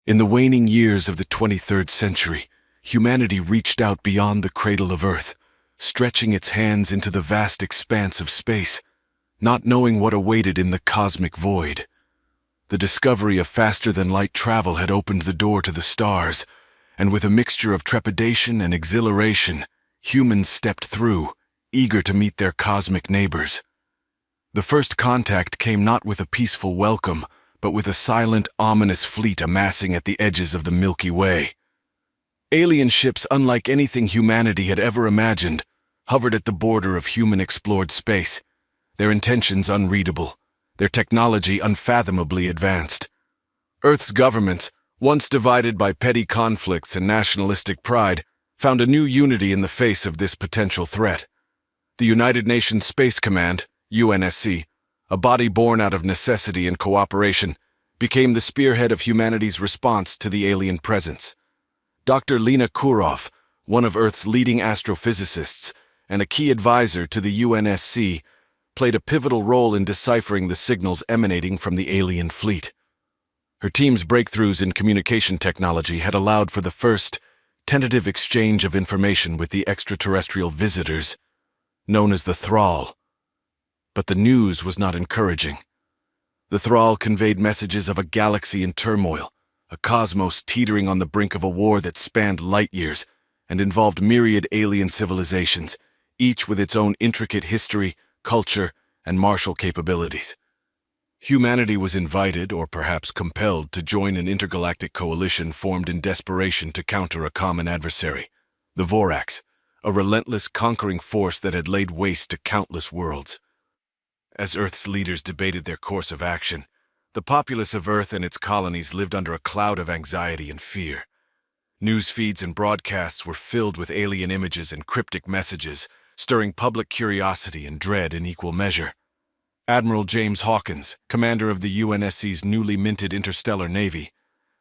In the waning years of the 23rd century, humanity reached out beyond the cradle of Earth, stretching its hands into the vast expanse of space, not knowing what awaited in the cosmic void. The discovery of faster-than-light travel had opened the door to the stars, and with a mixture of trepidation and exhilaration, humans stepped through, eager to meet their cosmic neighbors. The first contact came not with a peaceful welcome, but with a silent, ominous fleet amassing at the edges of the Milky Way. Alien ships unlike anything humanity had ever imagined hovered at the border of human-explored space, their intentions unreadable, their technology unfathomably advanced. Earth's governments, once divided by petty conflicts and nationalistic pride, found a new unity in the face of this potential threat. The United Nations Space Command, UNSC, a body born out of necessity and cooperation, became the spearhead of humanity's response to the alien presence. Dr. Lena Kurov, one of Earth's leading astrophysicists and a key advisor to the UNSC, played a pivotal role in deciphering the signals emanating from the alien fleet. Her team's breakthroughs in communication technology had allowed for the first tentative exchange of information with the extraterrestrial visitors, known as the Thrall. But the news was not encouraging. The Thrall conveyed messages of a galaxy in turmoil, a cosmos teetering on the brink of a war that spanned light years and involved myriad alien civilizations, each with its own intricate history, culture, and martial capabilities. Humanity was invited, or perhaps compelled, to join an intergalactic coalition formed in desperation to counter a common adversary, the Vorax, a relentless, conquering force that had laid waste to countless worlds. As Earth's leaders debated their course of action, the populace of Earth and its colonies lived under a cloud of anxiety and fear. News feeds and broadcasts were filled with alien images and cryptic messages, stirring public curiosity and dread in equal measure. Admiral James Hawkins, commander of the UNSC's newly minted interstellar navy,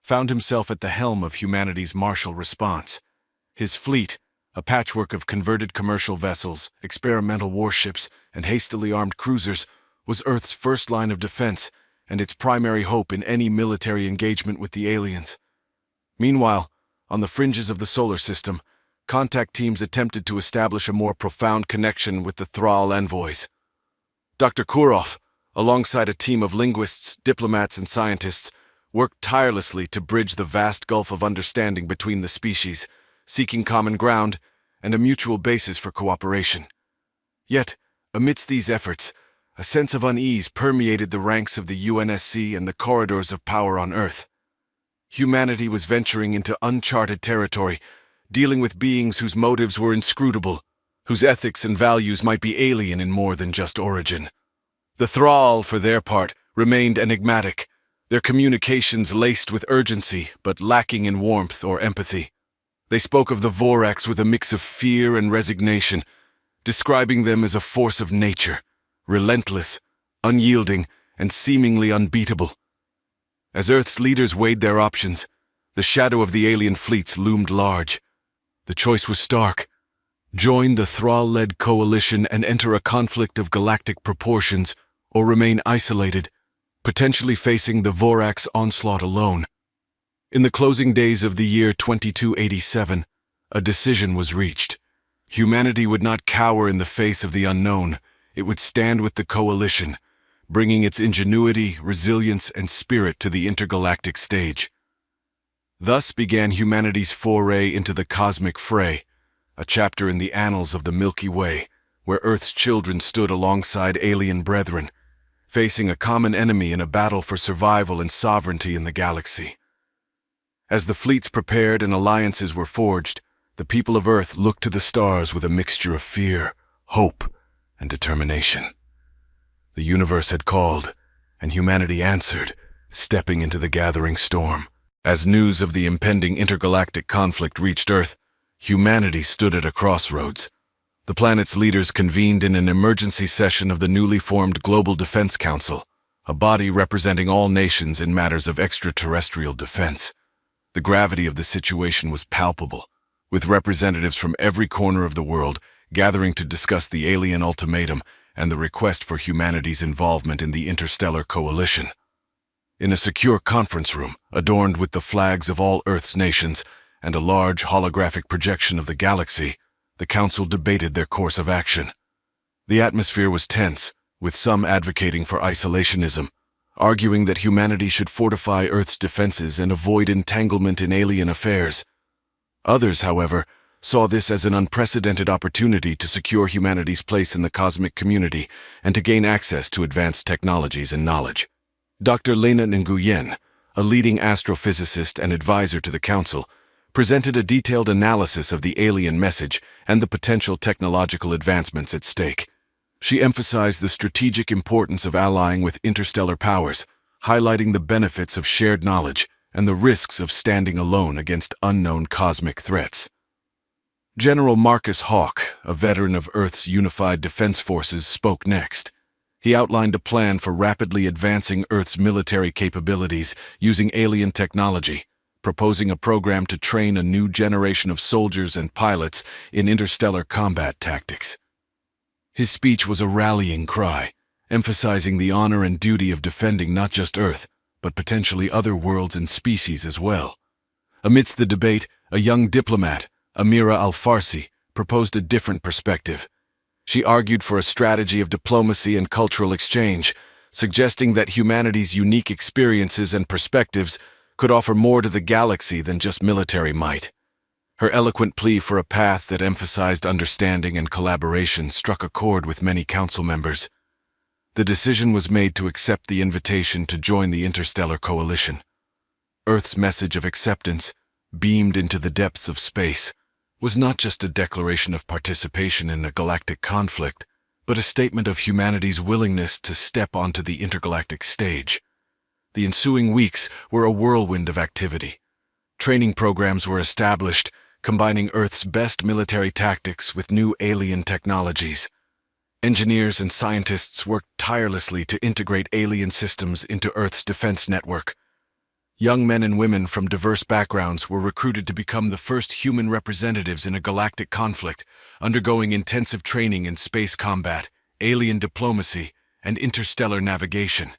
found himself at the helm of humanity's martial response. His fleet, a patchwork of converted commercial vessels, experimental warships, and hastily armed cruisers, was Earth's first line of defense and its primary hope in any military engagement with the aliens. Meanwhile, on the fringes of the solar system, contact teams attempted to establish a more profound connection with the Thrall envoys. Dr. Kurov, alongside a team of linguists, diplomats, and scientists, worked tirelessly to bridge the vast gulf of understanding between the species, seeking common ground and a mutual basis for cooperation. Yet, amidst these efforts, a sense of unease permeated the ranks of the UNSC and the corridors of power on Earth. Humanity was venturing into uncharted territory, dealing with beings whose motives were inscrutable, whose ethics and values might be alien in more than just origin. The Thrall, for their part, remained enigmatic, their communications laced with urgency but lacking in warmth or empathy. They spoke of the Vorax with a mix of fear and resignation, describing them as a force of nature, relentless, unyielding, and seemingly unbeatable. As Earth's leaders weighed their options, the shadow of the alien fleets loomed large. The choice was stark: join the Thrall-led coalition and enter a conflict of galactic proportions, or remain isolated, potentially facing the Vorax onslaught alone. In the closing days of the year 2287, a decision was reached. Humanity would not cower in the face of the unknown. It would stand with the coalition, bringing its ingenuity, resilience, and spirit to the intergalactic stage. Thus began humanity's foray into the cosmic fray, a chapter in the annals of the Milky Way, where Earth's children stood alongside alien brethren, facing a common enemy in a battle for survival and sovereignty in the galaxy. As the fleets prepared and alliances were forged, the people of Earth looked to the stars with a mixture of fear, hope, and determination. The universe had called, and humanity answered, stepping into the gathering storm. As news of the impending intergalactic conflict reached Earth, humanity stood at a crossroads. The planet's leaders convened in an emergency session of the newly formed Global Defense Council, a body representing all nations in matters of extraterrestrial defense. The gravity of the situation was palpable, with representatives from every corner of the world gathering to discuss the alien ultimatum and the request for humanity's involvement in the interstellar coalition. In a secure conference room, adorned with the flags of all Earth's nations and a large holographic projection of the galaxy, the Council debated their course of action. The atmosphere was tense, with some advocating for isolationism, arguing that humanity should fortify Earth's defenses and avoid entanglement in alien affairs. Others, however, saw this as an unprecedented opportunity to secure humanity's place in the cosmic community and to gain access to advanced technologies and knowledge. Dr. Lena Nguyen, a leading astrophysicist and advisor to the Council, presented a detailed analysis of the alien message and the potential technological advancements at stake. She emphasized the strategic importance of allying with interstellar powers, highlighting the benefits of shared knowledge and the risks of standing alone against unknown cosmic threats. General Marcus Hawk, a veteran of Earth's unified defense forces, spoke next. He outlined a plan for rapidly advancing Earth's military capabilities using alien technology, proposing a program to train a new generation of soldiers and pilots in interstellar combat tactics. His speech was a rallying cry, emphasizing the honor and duty of defending not just Earth, but potentially other worlds and species as well. Amidst the debate, a young diplomat, Amira Al-Farsi, proposed a different perspective. She argued for a strategy of diplomacy and cultural exchange, suggesting that humanity's unique experiences and perspectives could offer more to the galaxy than just military might. Her eloquent plea for a path that emphasized understanding and collaboration struck a chord with many council members. The decision was made to accept the invitation to join the Interstellar Coalition. Earth's message of acceptance, beamed into the depths of space, was not just a declaration of participation in a galactic conflict, but a statement of humanity's willingness to step onto the intergalactic stage. The ensuing weeks were a whirlwind of activity. Training programs were established, combining Earth's best military tactics with new alien technologies. Engineers and scientists worked tirelessly to integrate alien systems into Earth's defense network. Young men and women from diverse backgrounds were recruited to become the first human representatives in a galactic conflict, undergoing intensive training in space combat, alien diplomacy, and interstellar navigation.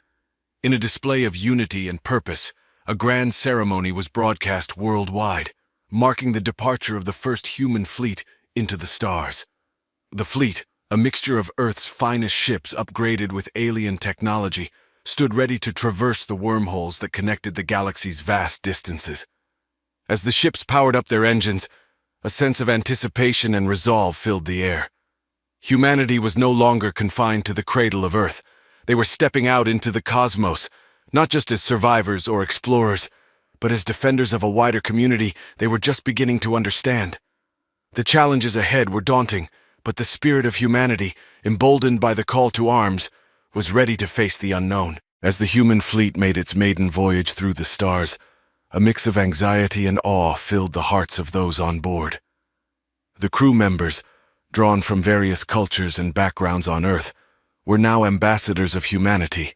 In a display of unity and purpose, a grand ceremony was broadcast worldwide, marking the departure of the first human fleet into the stars. The fleet, a mixture of Earth's finest ships upgraded with alien technology, stood ready to traverse the wormholes that connected the galaxy's vast distances. As the ships powered up their engines, a sense of anticipation and resolve filled the air. Humanity was no longer confined to the cradle of Earth. They were stepping out into the cosmos, not just as survivors or explorers, but as defenders of a wider community they were just beginning to understand. The challenges ahead were daunting, but the spirit of humanity, emboldened by the call to arms, was ready to face the unknown. As the human fleet made its maiden voyage through the stars, a mix of anxiety and awe filled the hearts of those on board. The crew members, drawn from various cultures and backgrounds on Earth, were now ambassadors of humanity,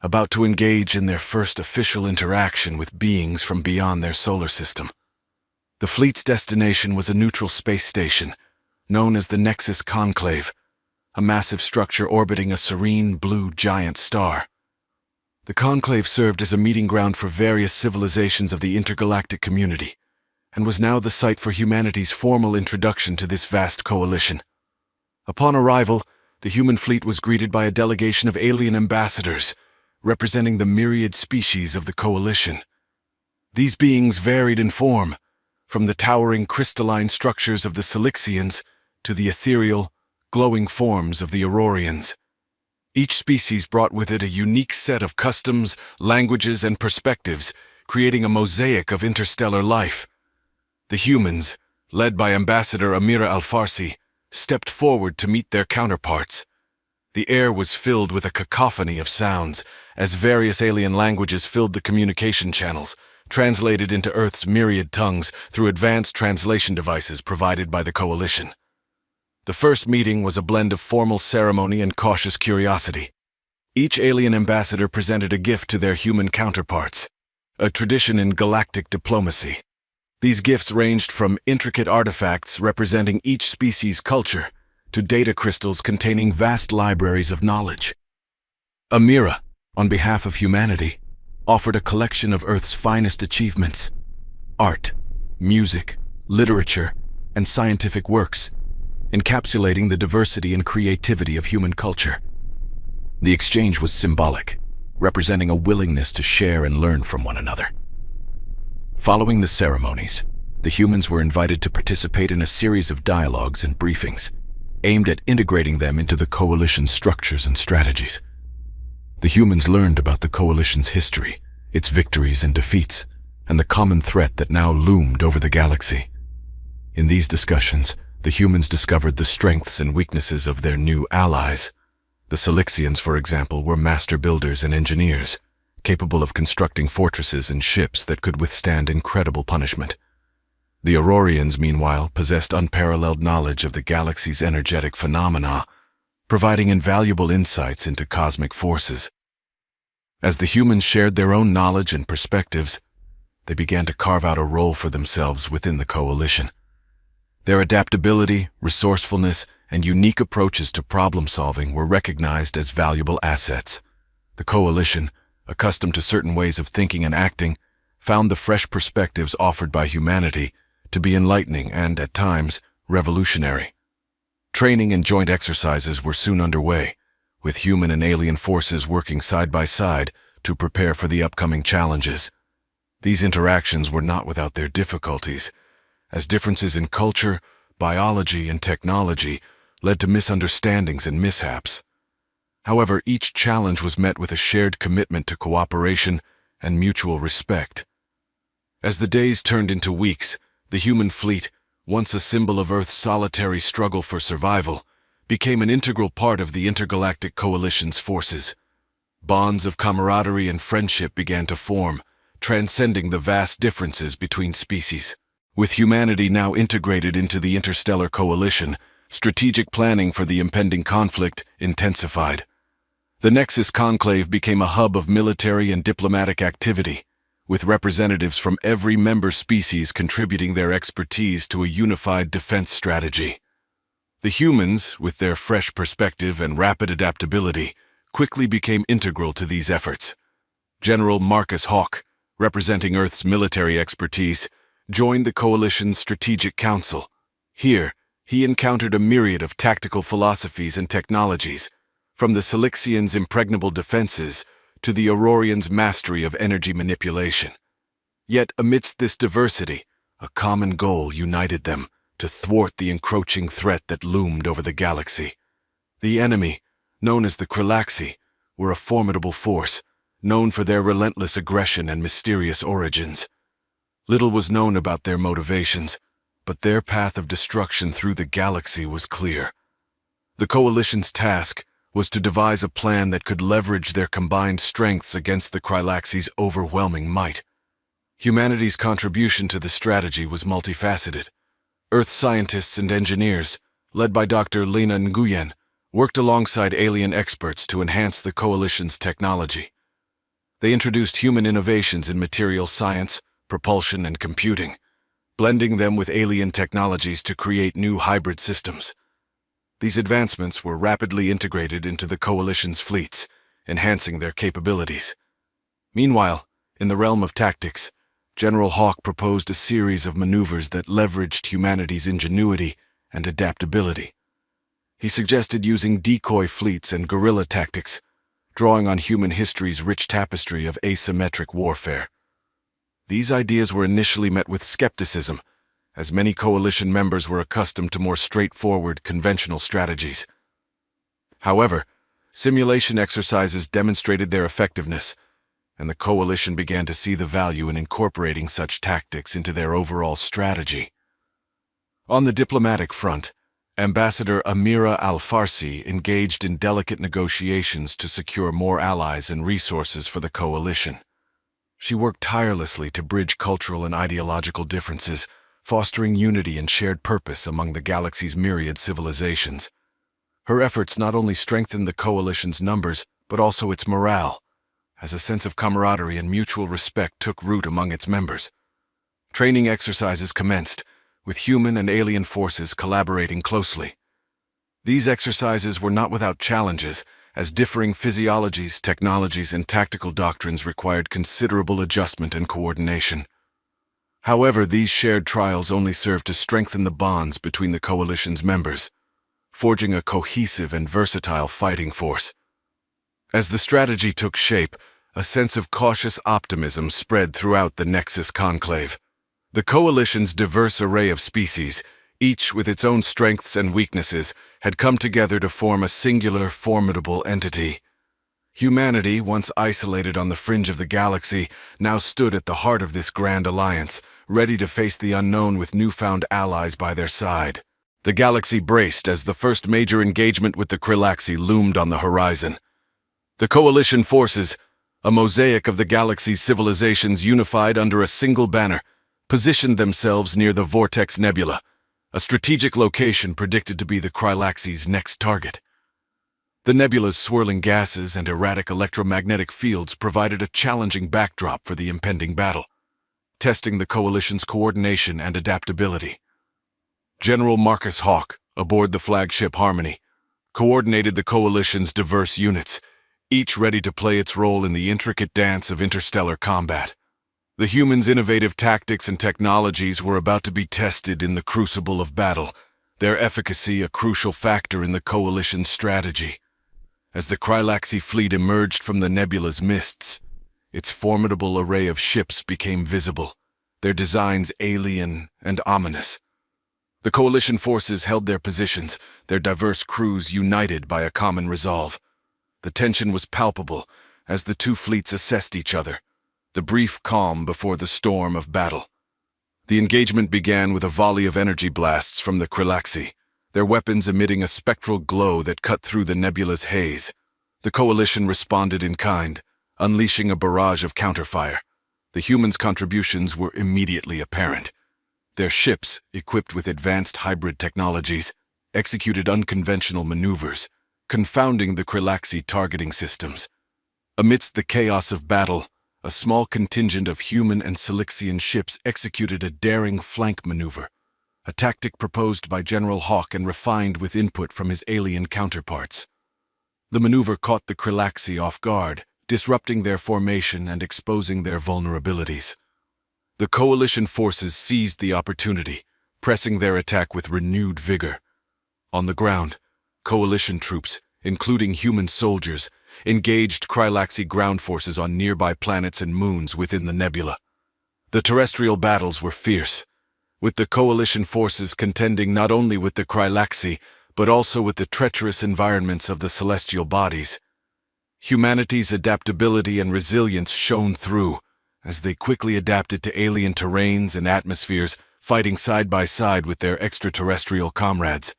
about to engage in their first official interaction with beings from beyond their solar system. The fleet's destination was a neutral space station, known as the Nexus Conclave, a massive structure orbiting a serene blue giant star. The conclave served as a meeting ground for various civilizations of the intergalactic community, and was now the site for humanity's formal introduction to this vast coalition. Upon arrival, the human fleet was greeted by a delegation of alien ambassadors, representing the myriad species of the coalition. These beings varied in form, from the towering crystalline structures of the Silixians to the ethereal, glowing forms of the Aurorians. Each species brought with it a unique set of customs, languages, and perspectives, creating a mosaic of interstellar life. The humans, led by Ambassador Amira Al-Farsi, stepped forward to meet their counterparts. The air was filled with a cacophony of sounds, as various alien languages filled the communication channels, translated into Earth's myriad tongues through advanced translation devices provided by the Coalition. The first meeting was a blend of formal ceremony and cautious curiosity. Each alien ambassador presented a gift to their human counterparts, a tradition in galactic diplomacy. These gifts ranged from intricate artifacts representing each species' culture to data crystals containing vast libraries of knowledge. Amira, on behalf of humanity, offered a collection of Earth's finest achievements: art, music, literature, and scientific works, encapsulating the diversity and creativity of human culture. The exchange was symbolic, representing a willingness to share and learn from one another. Following the ceremonies, the humans were invited to participate in a series of dialogues and briefings, aimed at integrating them into the Coalition's structures and strategies. The humans learned about the Coalition's history, its victories and defeats, and the common threat that now loomed over the galaxy. In these discussions, the humans discovered the strengths and weaknesses of their new allies. The Silixians, for example, were master builders and engineers, capable of constructing fortresses and ships that could withstand incredible punishment. The Aurorians, meanwhile, possessed unparalleled knowledge of the galaxy's energetic phenomena, providing invaluable insights into cosmic forces. As the humans shared their own knowledge and perspectives, they began to carve out a role for themselves within the Coalition. Their adaptability, resourcefulness, and unique approaches to problem-solving were recognized as valuable assets. The Coalition, accustomed to certain ways of thinking and acting, found the fresh perspectives offered by humanity to be enlightening and, at times, revolutionary. Training and joint exercises were soon underway, with human and alien forces working side by side to prepare for the upcoming challenges. These interactions were not without their difficulties, as differences in culture, biology, and technology led to misunderstandings and mishaps. However, each challenge was met with a shared commitment to cooperation and mutual respect. As the days turned into weeks, the human fleet, once a symbol of Earth's solitary struggle for survival, became an integral part of the intergalactic coalition's forces. Bonds of camaraderie and friendship began to form, transcending the vast differences between species. With humanity now integrated into the interstellar coalition, strategic planning for the impending conflict intensified. The Nexus Conclave became a hub of military and diplomatic activity, with representatives from every member species contributing their expertise to a unified defense strategy. The humans, with their fresh perspective and rapid adaptability, quickly became integral to these efforts. General Marcus Hawk, representing Earth's military expertise, joined the Coalition's Strategic Council. Here, he encountered a myriad of tactical philosophies and technologies, from the Silixians' impregnable defenses to the Aurorians' mastery of energy manipulation. Yet amidst this diversity, a common goal united them: to thwart the encroaching threat that loomed over the galaxy. The enemy, known as the Kralaxi, were a formidable force, known for their relentless aggression and mysterious origins. Little was known about their motivations, but their path of destruction through the galaxy was clear. The Coalition's task was to devise a plan that could leverage their combined strengths against the Kralaxi's overwhelming might. Humanity's contribution to the strategy was multifaceted. Earth scientists and engineers, led by Dr. Lena Nguyen, worked alongside alien experts to enhance the Coalition's technology. They introduced human innovations in material science, propulsion, and computing, blending them with alien technologies to create new hybrid systems. These advancements were rapidly integrated into the Coalition's fleets, enhancing their capabilities. Meanwhile, in the realm of tactics, General Hawk proposed a series of maneuvers that leveraged humanity's ingenuity and adaptability. He suggested using decoy fleets and guerrilla tactics, drawing on human history's rich tapestry of asymmetric warfare. These ideas were initially met with skepticism, as many Coalition members were accustomed to more straightforward, conventional strategies. However, simulation exercises demonstrated their effectiveness, and the Coalition began to see the value in incorporating such tactics into their overall strategy. On the diplomatic front, Ambassador Amira Al-Farsi engaged in delicate negotiations to secure more allies and resources for the Coalition. She worked tirelessly to bridge cultural and ideological differences, fostering unity and shared purpose among the galaxy's myriad civilizations. Her efforts not only strengthened the Coalition's numbers, but also its morale, as a sense of camaraderie and mutual respect took root among its members. Training exercises commenced, with human and alien forces collaborating closely. These exercises were not without challenges, as differing physiologies, technologies, and tactical doctrines required considerable adjustment and coordination. However, these shared trials only served to strengthen the bonds between the coalition's members, forging a cohesive and versatile fighting force. As the strategy took shape, a sense of cautious optimism spread throughout the Nexus Conclave. The coalition's diverse array of species, each with its own strengths and weaknesses, had come together to form a singular, formidable entity. Humanity, once isolated on the fringe of the galaxy, now stood at the heart of this grand alliance, ready to face the unknown with newfound allies by their side. The galaxy braced as the first major engagement with the Krillaxi loomed on the horizon. The coalition forces, a mosaic of the galaxy's civilizations unified under a single banner, positioned themselves near the Vortex Nebula, a strategic location predicted to be the Krillaxi's next target. The nebula's swirling gases and erratic electromagnetic fields provided a challenging backdrop for the impending battle, testing the coalition's coordination and adaptability. General Marcus Hawk, aboard the flagship Harmony, coordinated the coalition's diverse units, each ready to play its role in the intricate dance of interstellar combat. The humans' innovative tactics and technologies were about to be tested in the crucible of battle, their efficacy a crucial factor in the coalition's strategy. As the Krillaxi fleet emerged from the nebula's mists, its formidable array of ships became visible, their designs alien and ominous. The coalition forces held their positions, their diverse crews united by a common resolve. The tension was palpable as the two fleets assessed each other, the brief calm before the storm of battle. The engagement began with a volley of energy blasts from the Krillaxi, their weapons emitting a spectral glow that cut through the nebula's haze. The coalition responded in kind, unleashing a barrage of counterfire. The humans' contributions were immediately apparent. Their ships, equipped with advanced hybrid technologies, executed unconventional maneuvers, confounding the Krillaxi targeting systems. Amidst the chaos of battle, a small contingent of human and Silixian ships executed a daring flank maneuver, a tactic proposed by General Hawk and refined with input from his alien counterparts. The maneuver caught the Krillaxi off guard, disrupting their formation and exposing their vulnerabilities. The coalition forces seized the opportunity, pressing their attack with renewed vigor. On the ground, coalition troops, including human soldiers, engaged Krillaxi ground forces on nearby planets and moons within the nebula. The terrestrial battles were fierce, with the coalition forces contending not only with the Krillaxi, but also with the treacherous environments of the celestial bodies. Humanity's adaptability and resilience shone through, as they quickly adapted to alien terrains and atmospheres, fighting side by side with their extraterrestrial comrades.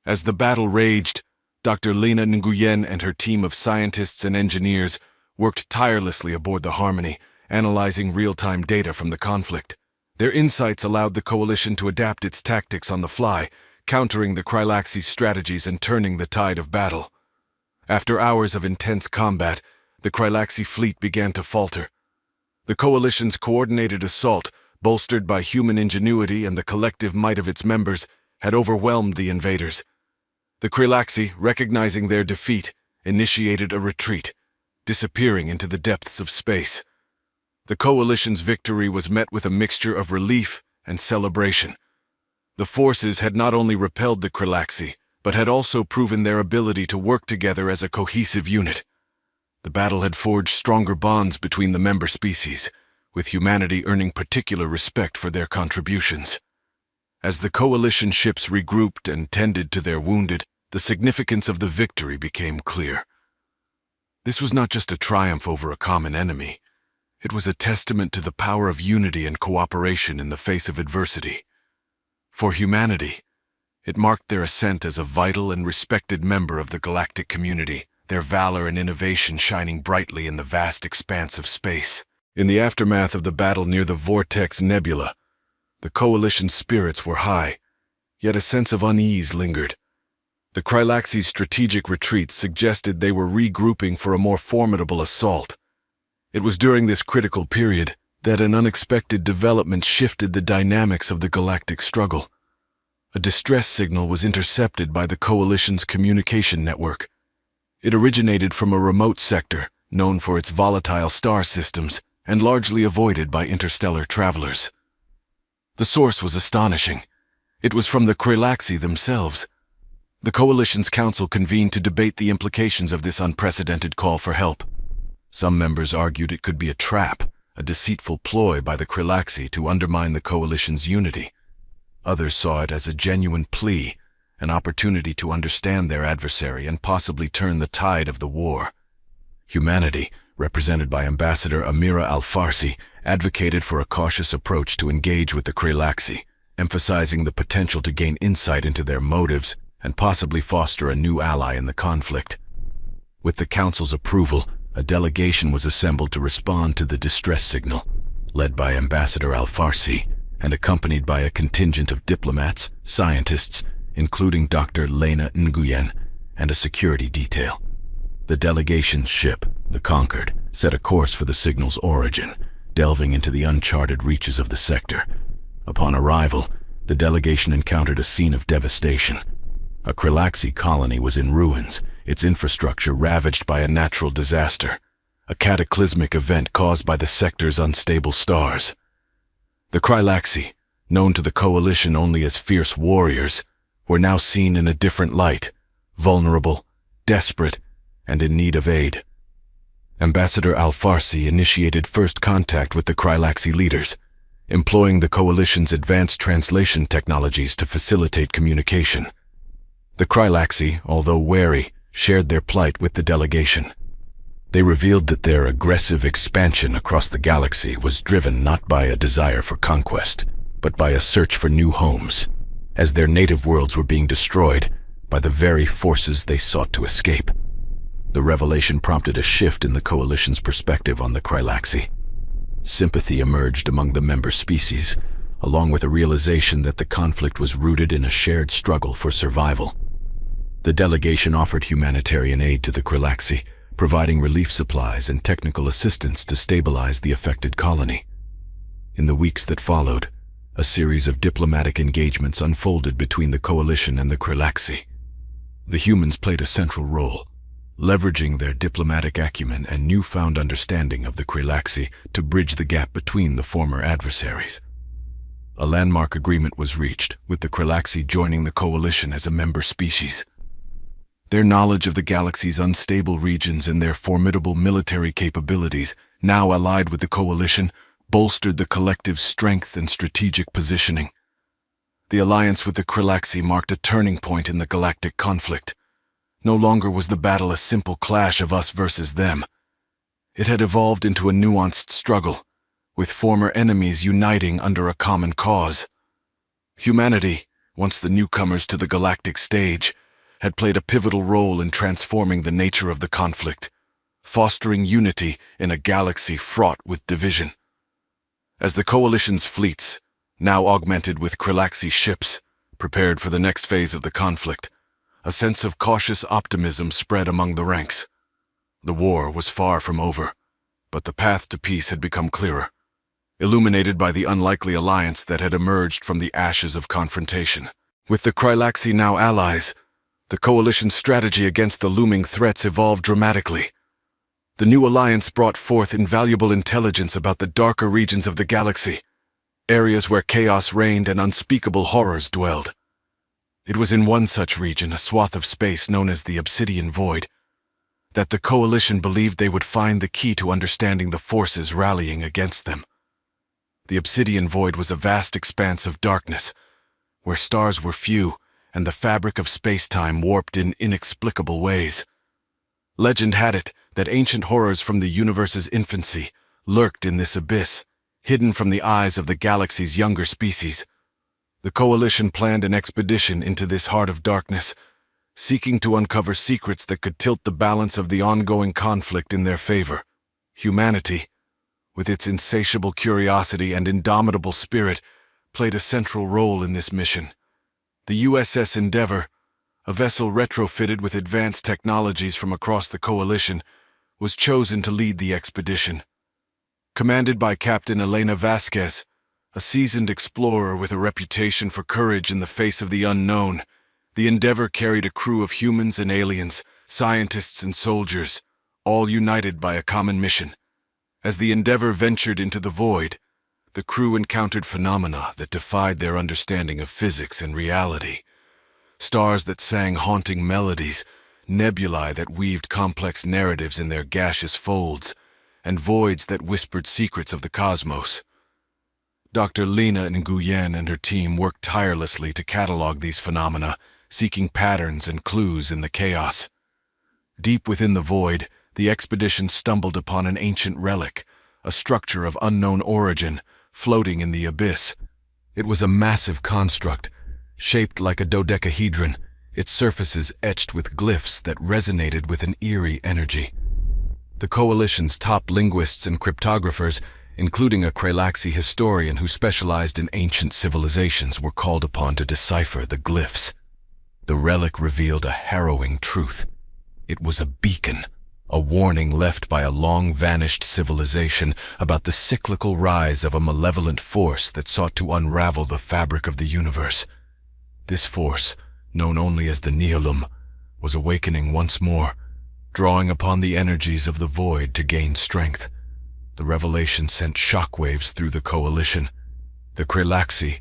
As the battle raged, Dr. Lena Nguyen and her team of scientists and engineers worked tirelessly aboard the Harmony, analyzing real-time data from the conflict. Their insights allowed the coalition to adapt its tactics on the fly, countering the Krillaxi's strategies and turning the tide of battle. After hours of intense combat, the Krillaxi fleet began to falter. The coalition's coordinated assault, bolstered by human ingenuity and the collective might of its members, had overwhelmed the invaders. The Krillaxi, recognizing their defeat, initiated a retreat, disappearing into the depths of space. The coalition's victory was met with a mixture of relief and celebration. The forces had not only repelled the Krillaxi, but had also proven their ability to work together as a cohesive unit. The battle had forged stronger bonds between the member species, with humanity earning particular respect for their contributions. As the coalition ships regrouped and tended to their wounded, the significance of the victory became clear. This was not just a triumph over a common enemy. It was a testament to the power of unity and cooperation in the face of adversity. For humanity, it marked their ascent as a vital and respected member of the galactic community, their valor and innovation shining brightly in the vast expanse of space. In the aftermath of the battle near the Vortex Nebula, the coalition's spirits were high, yet a sense of unease lingered. The Krillaxi's strategic retreat suggested they were regrouping for a more formidable assault. It was during this critical period that an unexpected development shifted the dynamics of the galactic struggle. A distress signal was intercepted by the coalition's communication network. It originated from a remote sector, known for its volatile star systems and largely avoided by interstellar travelers. The source was astonishing. It was from the Kralaxi themselves. The Coalition's council convened to debate the implications of this unprecedented call for help. Some members argued it could be a trap, a deceitful ploy by the Kralaxi to undermine the Coalition's unity. Others saw it as a genuine plea, an opportunity to understand their adversary and possibly turn the tide of the war. Humanity, represented by Ambassador Amira Al-Farsi, advocated for a cautious approach to engage with the Kralaxi, emphasizing the potential to gain insight into their motives and possibly foster a new ally in the conflict. With the Council's approval, a delegation was assembled to respond to the distress signal, led by Ambassador Al-Farsi and accompanied by a contingent of diplomats, scientists, including Dr. Lena Nguyen, and a security detail. The delegation's ship, the Concord, set a course for the signal's origin, delving into the uncharted reaches of the sector. Upon arrival, the delegation encountered a scene of devastation. A Kralaxi colony was in ruins, its infrastructure ravaged by a natural disaster, a cataclysmic event caused by the sector's unstable stars. The Kralaxi, known to the Coalition only as fierce warriors, were now seen in a different light, vulnerable, desperate, and in need of aid. Ambassador Al-Farsi initiated first contact with the Kralaxi leaders, employing the Coalition's advanced translation technologies to facilitate communication. The Kralaxi, although wary, shared their plight with the delegation. They revealed that their aggressive expansion across the galaxy was driven not by a desire for conquest, but by a search for new homes, as their native worlds were being destroyed by the very forces they sought to escape. The revelation prompted a shift in the Coalition's perspective on the Kralaxi. Sympathy emerged among the member species, along with a realization that the conflict was rooted in a shared struggle for survival. The delegation offered humanitarian aid to the Kralaxi, providing relief supplies and technical assistance to stabilize the affected colony. In the weeks that followed, a series of diplomatic engagements unfolded between the Coalition and the Kralaxi. The humans played a central role, leveraging their diplomatic acumen and newfound understanding of the Kralaxi to bridge the gap between the former adversaries. A landmark agreement was reached, with the Kralaxi joining the Coalition as a member species. Their knowledge of the galaxy's unstable regions and their formidable military capabilities, now allied with the Coalition, bolstered the collective's strength and strategic positioning. The alliance with the Kralaxi marked a turning point in the galactic conflict. No longer was the battle a simple clash of us versus them. It had evolved into a nuanced struggle, with former enemies uniting under a common cause. Humanity, once the newcomers to the galactic stage, had played a pivotal role in transforming the nature of the conflict, fostering unity in a galaxy fraught with division. As the Coalition's fleets, now augmented with Kralaxi ships, prepared for the next phase of the conflict, a sense of cautious optimism spread among the ranks. The war was far from over, but the path to peace had become clearer, illuminated by the unlikely alliance that had emerged from the ashes of confrontation. With the Kralaxi now allies, the Coalition's strategy against the looming threats evolved dramatically. The new alliance brought forth invaluable intelligence about the darker regions of the galaxy, areas where chaos reigned and unspeakable horrors dwelled. It was in one such region, a swath of space known as the Obsidian Void, that the Coalition believed they would find the key to understanding the forces rallying against them. The Obsidian Void was a vast expanse of darkness, where stars were few and the fabric of space-time warped in inexplicable ways. Legend had it that ancient horrors from the universe's infancy lurked in this abyss, hidden from the eyes of the galaxy's younger species. The Coalition planned an expedition into this heart of darkness, seeking to uncover secrets that could tilt the balance of the ongoing conflict in their favor. Humanity, with its insatiable curiosity and indomitable spirit, played a central role in this mission. The USS Endeavour, a vessel retrofitted with advanced technologies from across the Coalition, was chosen to lead the expedition. Commanded by Captain Elena Vasquez, a seasoned explorer with a reputation for courage in the face of the unknown, the Endeavour carried a crew of humans and aliens, scientists and soldiers, all united by a common mission. As the Endeavor ventured into the void, the crew encountered phenomena that defied their understanding of physics and reality. Stars that sang haunting melodies, nebulae that weaved complex narratives in their gaseous folds, and voids that whispered secrets of the cosmos. Dr. Lena Nguyen and her team worked tirelessly to catalog these phenomena, seeking patterns and clues in the chaos. Deep within the void, the expedition stumbled upon an ancient relic, a structure of unknown origin, floating in the abyss. It was a massive construct, shaped like a dodecahedron, its surfaces etched with glyphs that resonated with an eerie energy. The Coalition's top linguists and cryptographers, including a Galactic historian who specialized in ancient civilizations, were called upon to decipher the glyphs. The relic revealed a harrowing truth. It was a beacon, a warning left by a long-vanished civilization about the cyclical rise of a malevolent force that sought to unravel the fabric of the universe. This force, known only as the Nihilum, was awakening once more, drawing upon the energies of the void to gain strength. The revelation sent shockwaves through the Coalition. The Krelaxi,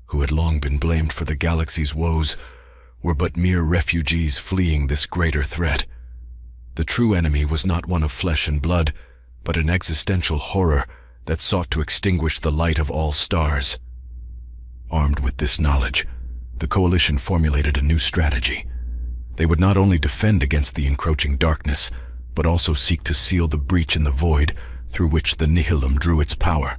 who had long been blamed for the galaxy's woes, were but mere refugees fleeing this greater threat. The true enemy was not one of flesh and blood, but an existential horror that sought to extinguish the light of all stars. Armed with this knowledge, the Coalition formulated a new strategy. They would not only defend against the encroaching darkness, but also seek to seal the breach in the void through which the Nihilum drew its power.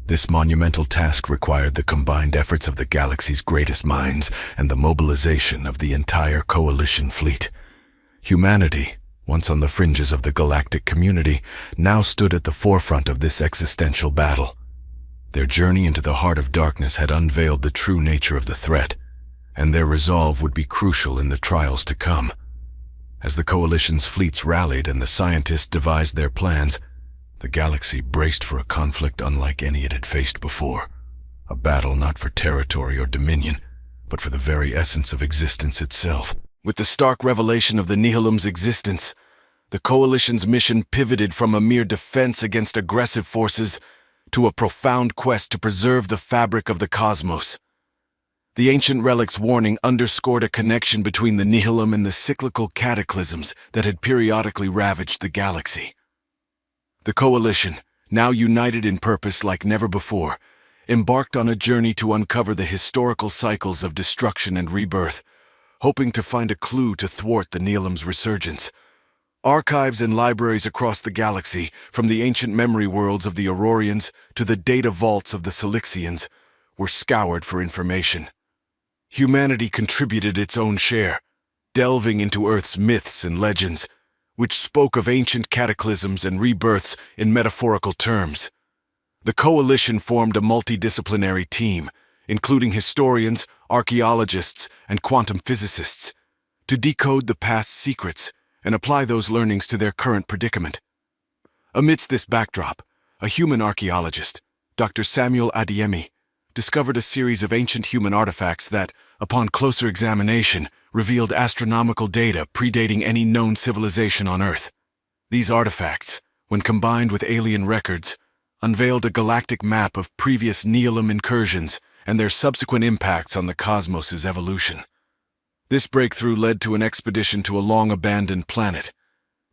This monumental task required the combined efforts of the galaxy's greatest minds and the mobilization of the entire Coalition fleet. Humanity, once on the fringes of the galactic community, now stood at the forefront of this existential battle. Their journey into the heart of darkness had unveiled the true nature of the threat, and their resolve would be crucial in the trials to come. As the Coalition's fleets rallied and the scientists devised their plans, the galaxy braced for a conflict unlike any it had faced before. A battle not for territory or dominion, but for the very essence of existence itself. With the stark revelation of the Nihilum's existence, the Coalition's mission pivoted from a mere defense against aggressive forces to a profound quest to preserve the fabric of the cosmos. The ancient relic's warning underscored a connection between the Nihilum and the cyclical cataclysms that had periodically ravaged the galaxy. The Coalition, now united in purpose like never before, embarked on a journey to uncover the historical cycles of destruction and rebirth, hoping to find a clue to thwart the Nihilum's resurgence. Archives and libraries across the galaxy, from the ancient memory worlds of the Aurorians to the data vaults of the Silixians, were scoured for information. Humanity contributed its own share, delving into Earth's myths and legends, which spoke of ancient cataclysms and rebirths in metaphorical terms. The Coalition formed a multidisciplinary team, including historians, archaeologists, and quantum physicists, to decode the past's secrets and apply those learnings to their current predicament. Amidst this backdrop, a human archaeologist, Dr. Samuel Adeyemi, discovered a series of ancient human artifacts that, upon closer examination, revealed astronomical data predating any known civilization on Earth. These artifacts, when combined with alien records, unveiled a galactic map of previous Nihilum incursions and their subsequent impacts on the cosmos's evolution. This breakthrough led to an expedition to a long-abandoned planet,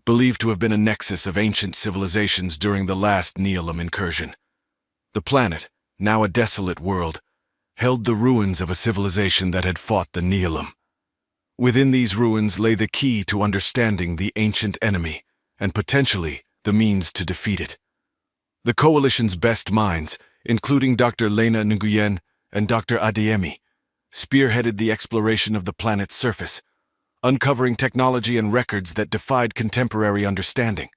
believed to have been a nexus of ancient civilizations during the last Nihilum incursion. The planet, now a desolate world, held the ruins of a civilization that had fought the Nihilum. Within these ruins lay the key to understanding the ancient enemy, and potentially the means to defeat it. The Coalition's best minds, including Dr. Lena Nguyen and Dr. Adeyemi, spearheaded the exploration of the planet's surface, uncovering technology and records that defied contemporary understanding.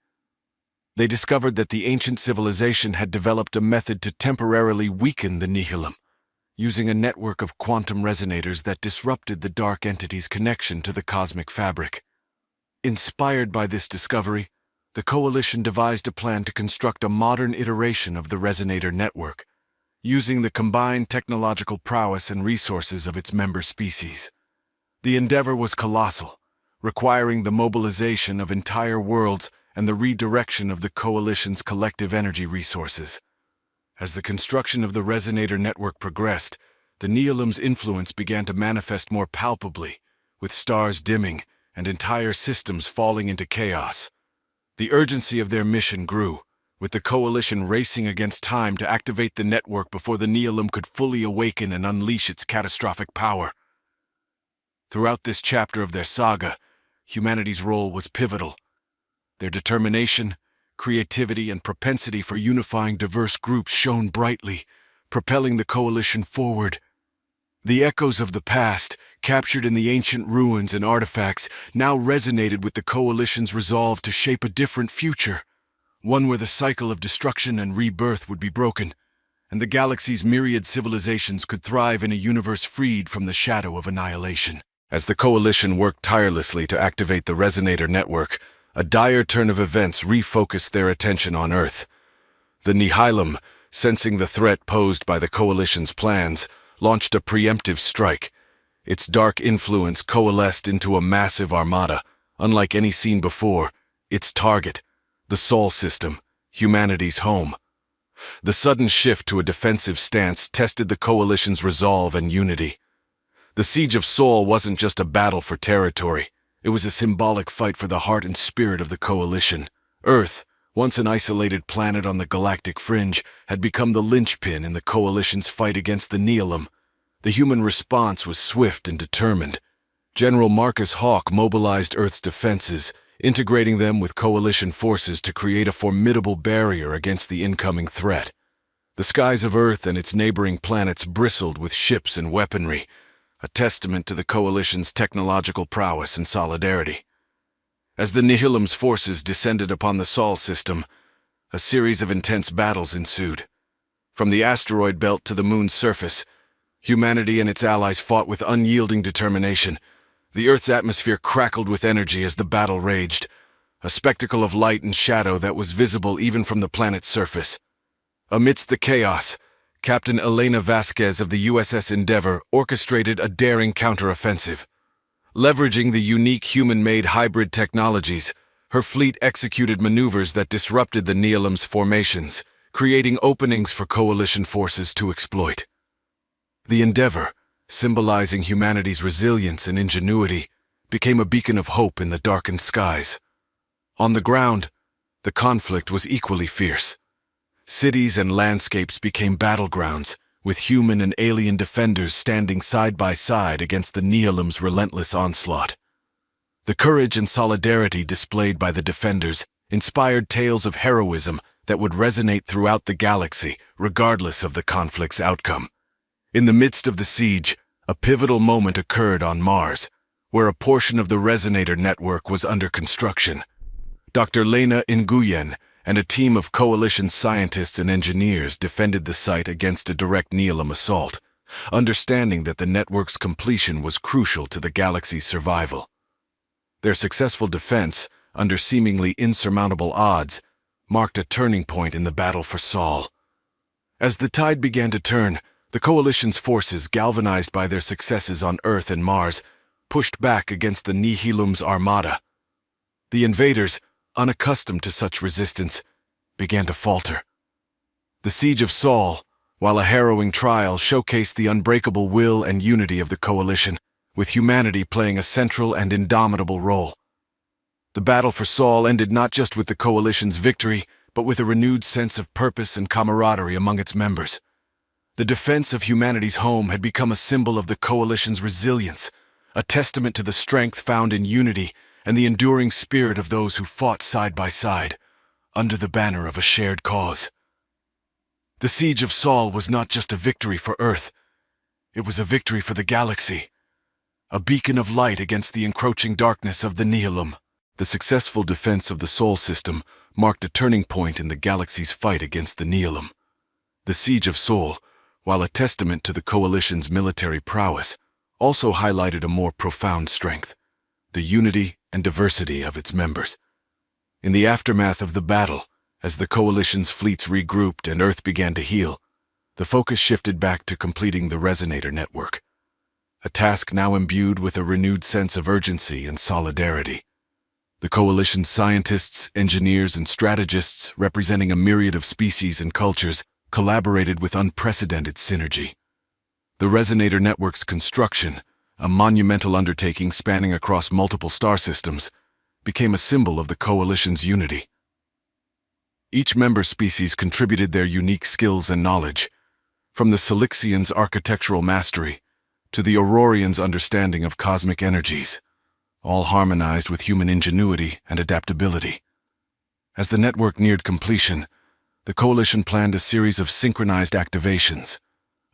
They discovered that the ancient civilization had developed a method to temporarily weaken the Nihilum, using a network of quantum resonators that disrupted the dark entity's connection to the cosmic fabric. Inspired by this discovery, the Coalition devised a plan to construct a modern iteration of the resonator network, using the combined technological prowess and resources of its member species. The endeavor was colossal, requiring the mobilization of entire worlds and the redirection of the Coalition's collective energy resources. As the construction of the resonator network progressed, the Neolum's influence began to manifest more palpably, with stars dimming and entire systems falling into chaos. The urgency of their mission grew, with the Coalition racing against time to activate the network before the Neolum could fully awaken and unleash its catastrophic power. Throughout this chapter of their saga, humanity's role was pivotal. Their determination, creativity, and propensity for unifying diverse groups shone brightly, propelling the Coalition forward. The echoes of the past, captured in the ancient ruins and artifacts, now resonated with the Coalition's resolve to shape a different future, one where the cycle of destruction and rebirth would be broken, and the galaxy's myriad civilizations could thrive in a universe freed from the shadow of annihilation. As the Coalition worked tirelessly to activate the resonator network, a dire turn of events refocused their attention on Earth. The Nihilum, sensing the threat posed by the Coalition's plans, launched a preemptive strike. Its dark influence coalesced into a massive armada, unlike any seen before. Its target, the Sol system, humanity's home. The sudden shift to a defensive stance tested the Coalition's resolve and unity. The Siege of Sol wasn't just a battle for territory. It was a symbolic fight for the heart and spirit of the Coalition. Earth, once an isolated planet on the galactic fringe, had become the linchpin in the Coalition's fight against the Neolum. The human response was swift and determined. General Marcus Hawk mobilized Earth's defenses, integrating them with Coalition forces to create a formidable barrier against the incoming threat. The skies of Earth and its neighboring planets bristled with ships and weaponry, a testament to the Coalition's technological prowess and solidarity. As the Nihilum's forces descended upon the Sol system, a series of intense battles ensued. From the asteroid belt to the moon's surface, humanity and its allies fought with unyielding determination. The Earth's atmosphere crackled with energy as the battle raged, a spectacle of light and shadow that was visible even from the planet's surface. Amidst the chaos, Captain Elena Vasquez of the USS Endeavour orchestrated a daring counteroffensive. Leveraging the unique human-made hybrid technologies, her fleet executed maneuvers that disrupted the Neolum's formations, creating openings for Coalition forces to exploit. The Endeavour, symbolizing humanity's resilience and ingenuity, became a beacon of hope in the darkened skies. On the ground, the conflict was equally fierce. Cities and landscapes became battlegrounds, with human and alien defenders standing side by side against the Neolum's relentless onslaught. The courage and solidarity displayed by the defenders inspired tales of heroism that would resonate throughout the galaxy, regardless of the conflict's outcome. In the midst of the siege, a pivotal moment occurred on Mars, where a portion of the resonator network was under construction. Dr. Lena Nguyen and a team of Coalition scientists and engineers defended the site against a direct Neolum assault, understanding that the network's completion was crucial to the galaxy's survival. Their successful defense, under seemingly insurmountable odds, marked a turning point in the battle for Sol. As the tide began to turn, the Coalition's forces, galvanized by their successes on Earth and Mars, pushed back against the Nihilum's armada. The invaders, unaccustomed to such resistance, began to falter. The Siege of Sol, while a harrowing trial, showcased the unbreakable will and unity of the Coalition, with humanity playing a central and indomitable role. The battle for Sol ended not just with the Coalition's victory, but with a renewed sense of purpose and camaraderie among its members. The defense of humanity's home had become a symbol of the Coalition's resilience, a testament to the strength found in unity and the enduring spirit of those who fought side by side, under the banner of a shared cause. The Siege of Sol was not just a victory for Earth, it was a victory for the galaxy, a beacon of light against the encroaching darkness of the Neolum. The successful defense of the Sol system marked a turning point in the galaxy's fight against the Neolum. The Siege of Sol, while a testament to the Coalition's military prowess, also highlighted a more profound strength: the unity and diversity of its members. In the aftermath of the battle, as the Coalition's fleets regrouped and Earth began to heal, the focus shifted back to completing the resonator network. a task now imbued with a renewed sense of urgency and solidarity. The Coalition's scientists, engineers, and strategists, representing a myriad of species and cultures, collaborated with unprecedented synergy. The Resonator Network's construction, a monumental undertaking spanning across multiple star systems, became a symbol of the Coalition's unity. Each member species contributed their unique skills and knowledge, from the Silixians' architectural mastery to the Aurorians' understanding of cosmic energies, all harmonized with human ingenuity and adaptability. As the network neared completion, the Coalition planned a series of synchronized activations,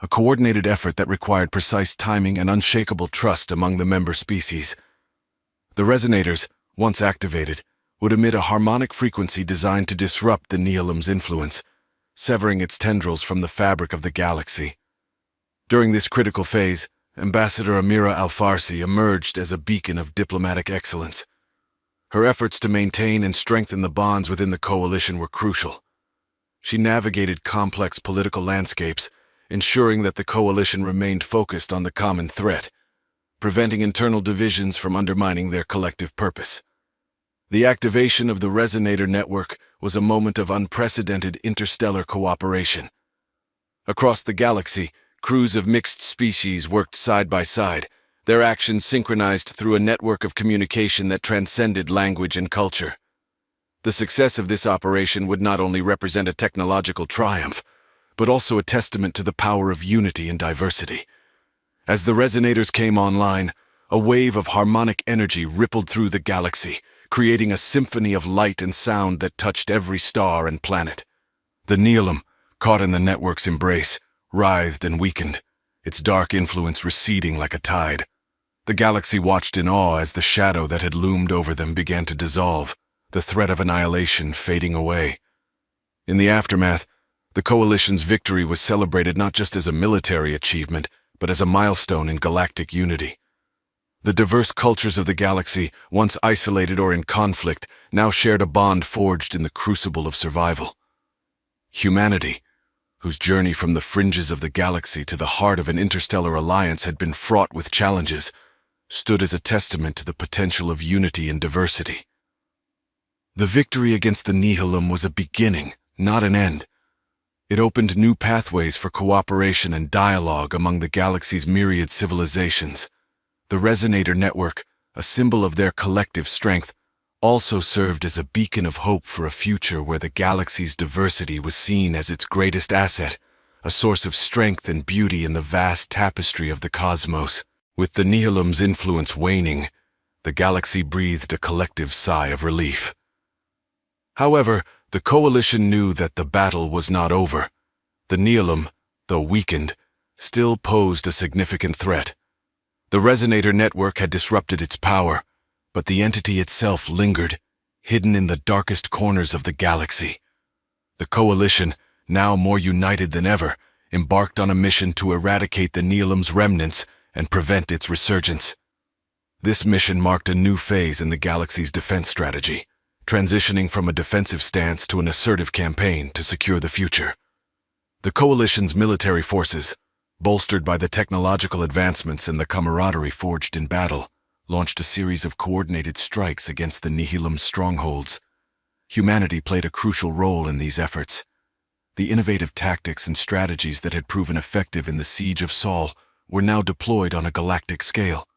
a coordinated effort that required precise timing and unshakable trust among the member species. The resonators, once activated, would emit a harmonic frequency designed to disrupt the Nihilum's influence, severing its tendrils from the fabric of the galaxy. During this critical phase, Ambassador Amira Al-Farsi emerged as a beacon of diplomatic excellence. Her efforts to maintain and strengthen the bonds within the Coalition were crucial. She navigated complex political landscapes, ensuring that the Coalition remained focused on the common threat, preventing internal divisions from undermining their collective purpose. The activation of the Resonator Network was a moment of unprecedented interstellar cooperation. Across the galaxy, crews of mixed species worked side by side, their actions synchronized through a network of communication that transcended language and culture. The success of this operation would not only represent a technological triumph, but also a testament to the power of unity and diversity. As the resonators came online, a wave of harmonic energy rippled through the galaxy, creating a symphony of light and sound that touched every star and planet. The Nihilum, caught in the network's embrace, writhed and weakened, its dark influence receding like a tide. The galaxy watched in awe as the shadow that had loomed over them began to dissolve, the threat of annihilation fading away. In the aftermath, the Coalition's victory was celebrated not just as a military achievement, but as a milestone in galactic unity. The diverse cultures of the galaxy, once isolated or in conflict, now shared a bond forged in the crucible of survival. Humanity, whose journey from the fringes of the galaxy to the heart of an interstellar alliance had been fraught with challenges, stood as a testament to the potential of unity and diversity. The victory against the Nihilum was a beginning, not an end. It opened new pathways for cooperation and dialogue among the galaxy's myriad civilizations. The Resonator Network, a symbol of their collective strength, also served as a beacon of hope for a future where the galaxy's diversity was seen as its greatest asset, a source of strength and beauty in the vast tapestry of the cosmos. With the Nihilum's influence waning, the galaxy breathed a collective sigh of relief. However, the Coalition knew that the battle was not over. The Nihilum, though weakened, still posed a significant threat. The Resonator Network had disrupted its power, but the entity itself lingered, hidden in the darkest corners of the galaxy. The Coalition, now more united than ever, embarked on a mission to eradicate the Nihilum's remnants and prevent its resurgence. This mission marked a new phase in the galaxy's defense strategy, transitioning from a defensive stance to an assertive campaign to secure the future. The Coalition's military forces, bolstered by the technological advancements and the camaraderie forged in battle, launched a series of coordinated strikes against the Nihilum's strongholds. Humanity played a crucial role in these efforts. The innovative tactics and strategies that had proven effective in the Siege of Sol were now deployed on a galactic scale.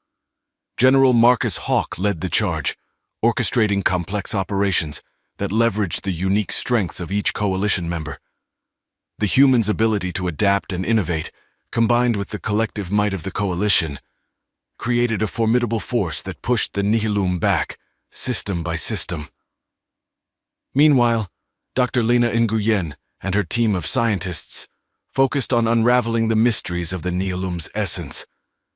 General Marcus Hawk led the charge, orchestrating complex operations that leveraged the unique strengths of each Coalition member. The humans' ability to adapt and innovate, combined with the collective might of the Coalition, created a formidable force that pushed the Nihilum back, system by system. Meanwhile, Dr. Lena Nguyen and her team of scientists focused on unraveling the mysteries of the Nihilum's essence.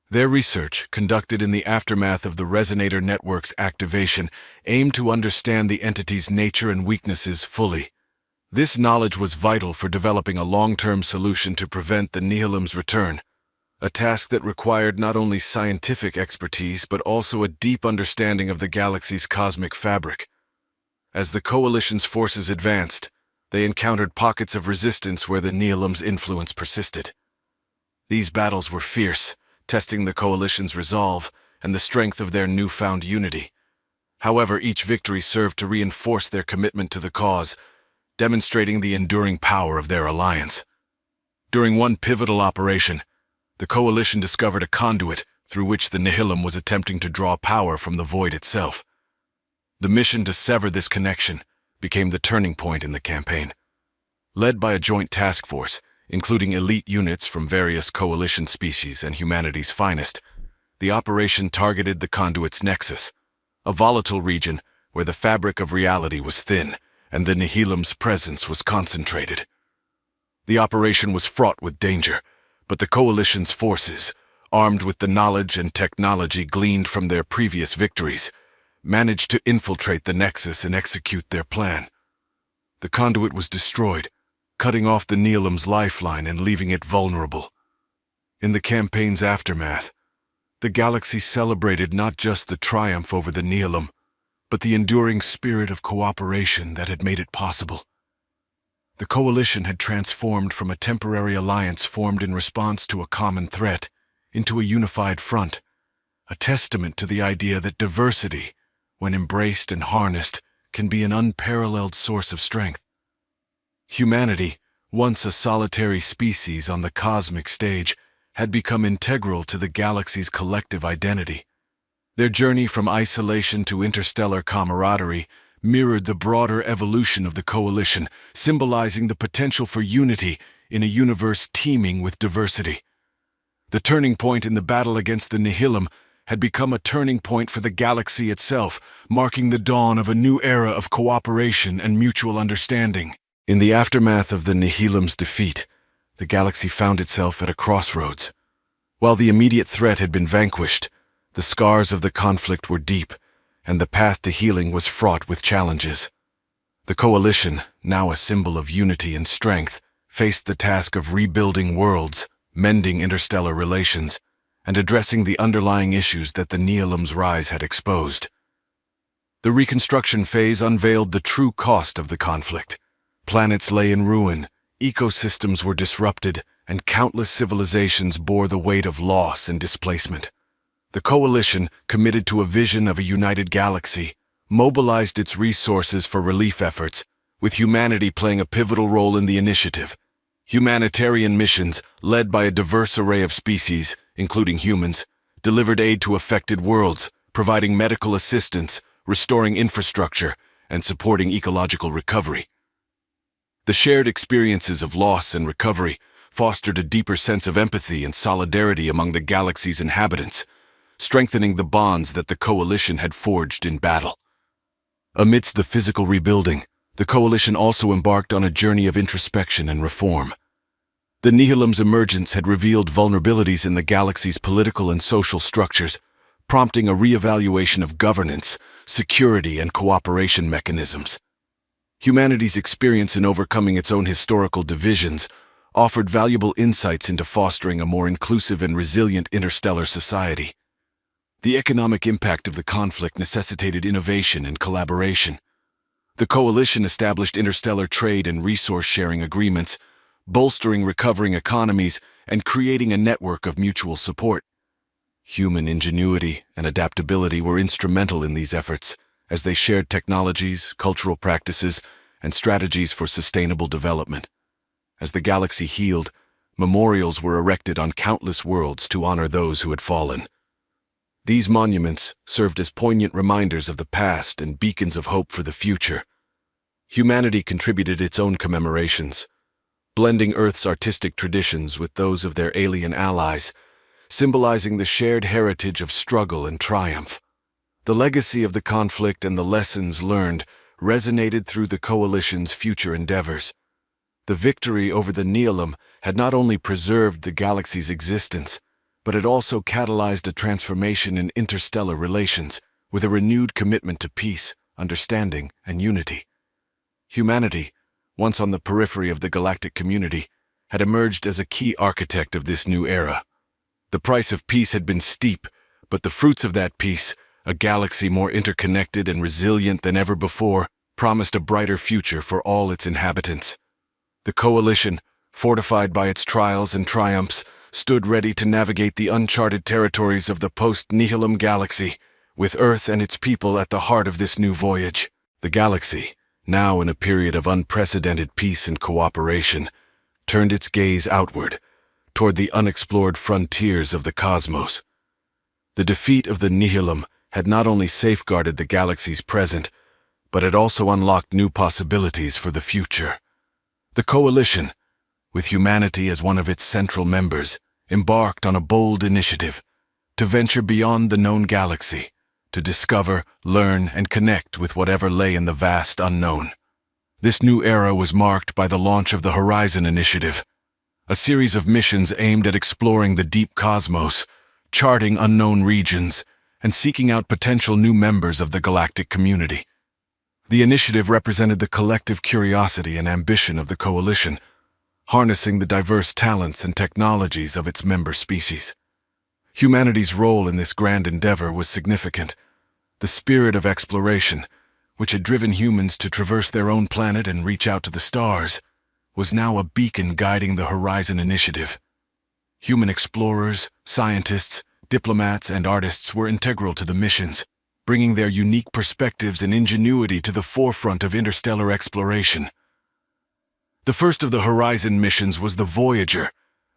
Their research, conducted in the aftermath of the Resonator Network's activation, aimed to understand the entity's nature and weaknesses fully. This knowledge was vital for developing a long-term solution to prevent the Nihilum's return, a task that required not only scientific expertise but also a deep understanding of the galaxy's cosmic fabric. As the Coalition's forces advanced, they encountered pockets of resistance where the Nihilum's influence persisted. These battles were fierce, testing the coalition's resolve and the strength of their newfound unity. However, each victory served to reinforce their commitment to the cause, demonstrating the enduring power of their alliance. During one pivotal operation, the coalition discovered a conduit through which the Nihilum was attempting to draw power from the void itself. The mission to sever this connection became the turning point in the campaign. Led by a joint task force, including elite units from various coalition species and humanity's finest, the operation targeted the conduit's nexus, a volatile region where the fabric of reality was thin and the Nihilum's presence was concentrated. The operation was fraught with danger, but the coalition's forces, armed with the knowledge and technology gleaned from their previous victories, managed to infiltrate the nexus and execute their plan. The conduit was destroyed, cutting off the Nihilum's lifeline and leaving it vulnerable. In the campaign's aftermath, the galaxy celebrated not just the triumph over the Nihilum, but the enduring spirit of cooperation that had made it possible. The coalition had transformed from a temporary alliance formed in response to a common threat into a unified front, a testament to the idea that diversity, when embraced and harnessed, can be an unparalleled source of strength. Humanity, once a solitary species on the cosmic stage, had become integral to the galaxy's collective identity. Their journey from isolation to interstellar camaraderie mirrored the broader evolution of the coalition, symbolizing the potential for unity in a universe teeming with diversity. The turning point in the battle against the Nihilum had become a turning point for the galaxy itself, marking the dawn of a new era of cooperation and mutual understanding. In the aftermath of the Nihilum's defeat, the galaxy found itself at a crossroads. While the immediate threat had been vanquished, the scars of the conflict were deep, and the path to healing was fraught with challenges. The coalition, now a symbol of unity and strength, faced the task of rebuilding worlds, mending interstellar relations, and addressing the underlying issues that the Nihilum's rise had exposed. The reconstruction phase unveiled the true cost of the conflict. Planets lay in ruin, ecosystems were disrupted, and countless civilizations bore the weight of loss and displacement. The coalition, committed to a vision of a united galaxy, mobilized its resources for relief efforts, with humanity playing a pivotal role in the initiative. Humanitarian missions, led by a diverse array of species, including humans, delivered aid to affected worlds, providing medical assistance, restoring infrastructure, and supporting ecological recovery. The shared experiences of loss and recovery fostered a deeper sense of empathy and solidarity among the galaxy's inhabitants, strengthening the bonds that the coalition had forged in battle. Amidst the physical rebuilding, the coalition also embarked on a journey of introspection and reform. The Nihilum's emergence had revealed vulnerabilities in the galaxy's political and social structures, prompting a reevaluation of governance, security, and cooperation mechanisms. Humanity's experience in overcoming its own historical divisions offered valuable insights into fostering a more inclusive and resilient interstellar society. The economic impact of the conflict necessitated innovation and collaboration. The coalition established interstellar trade and resource-sharing agreements, bolstering recovering economies and creating a network of mutual support. Human ingenuity and adaptability were instrumental in these efforts, as they shared technologies, cultural practices, and strategies for sustainable development. As the galaxy healed, memorials were erected on countless worlds to honor those who had fallen. These monuments served as poignant reminders of the past and beacons of hope for the future. Humanity contributed its own commemorations, blending Earth's artistic traditions with those of their alien allies, symbolizing the shared heritage of struggle and triumph. The legacy of the conflict and the lessons learned resonated through the coalition's future endeavors. The victory over the Nihilum had not only preserved the galaxy's existence, but it also catalyzed a transformation in interstellar relations, with a renewed commitment to peace, understanding, and unity. Humanity, once on the periphery of the galactic community, had emerged as a key architect of this new era. The price of peace had been steep, but the fruits of that peace, a galaxy more interconnected and resilient than ever before, promised a brighter future for all its inhabitants. The coalition, fortified by its trials and triumphs, stood ready to navigate the uncharted territories of the post-nihilum galaxy, with Earth and its people at the heart of this new voyage. The galaxy, now in a period of unprecedented peace and cooperation, turned its gaze outward, toward the unexplored frontiers of the cosmos. The defeat of the nihilum had not only safeguarded the galaxy's present, but had also unlocked new possibilities for the future. The Coalition, with humanity as one of its central members, embarked on a bold initiative to venture beyond the known galaxy, to discover, learn, and connect with whatever lay in the vast unknown. This new era was marked by the launch of the Horizon Initiative, a series of missions aimed at exploring the deep cosmos, charting unknown regions, and seeking out potential new members of the galactic community. The initiative represented the collective curiosity and ambition of the Coalition, harnessing the diverse talents and technologies of its member species. Humanity's role in this grand endeavor was significant. The spirit of exploration, which had driven humans to traverse their own planet and reach out to the stars, was now a beacon guiding the Horizon Initiative. Human explorers, scientists, diplomats, and artists were integral to the missions, bringing their unique perspectives and ingenuity to the forefront of interstellar exploration. The first of the Horizon missions was the Voyager,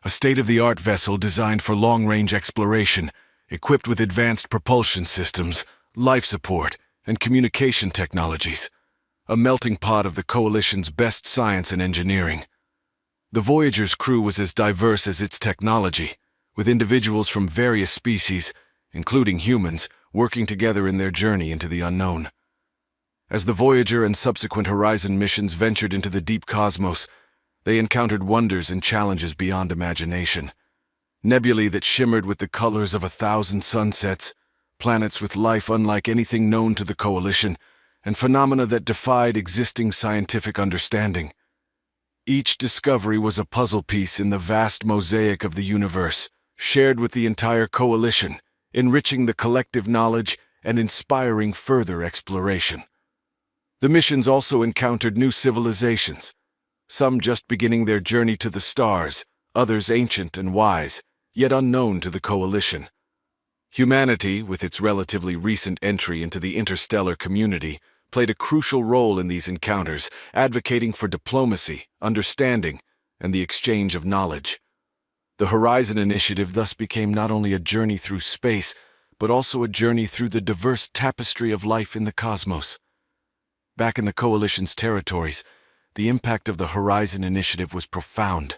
a state-of-the-art vessel designed for long-range exploration, equipped with advanced propulsion systems, life support, and communication technologies, a melting pot of the Coalition's best science and engineering. The Voyager's crew was as diverse as its technology, with individuals from various species, including humans, working together in their journey into the unknown. As the Voyager and subsequent Horizon missions ventured into the deep cosmos, they encountered wonders and challenges beyond imagination. Nebulae that shimmered with the colors of 1,000 sunsets, planets with life unlike anything known to the Coalition, and phenomena that defied existing scientific understanding. Each discovery was a puzzle piece in the vast mosaic of the universe, shared with the entire Coalition, enriching the collective knowledge and inspiring further exploration. The missions also encountered new civilizations, some just beginning their journey to the stars, others ancient and wise, yet unknown to the Coalition. Humanity, with its relatively recent entry into the interstellar community, played a crucial role in these encounters, advocating for diplomacy, understanding, and the exchange of knowledge. The Horizon Initiative thus became not only a journey through space, but also a journey through the diverse tapestry of life in the cosmos. Back in the Coalition's territories, the impact of the Horizon Initiative was profound.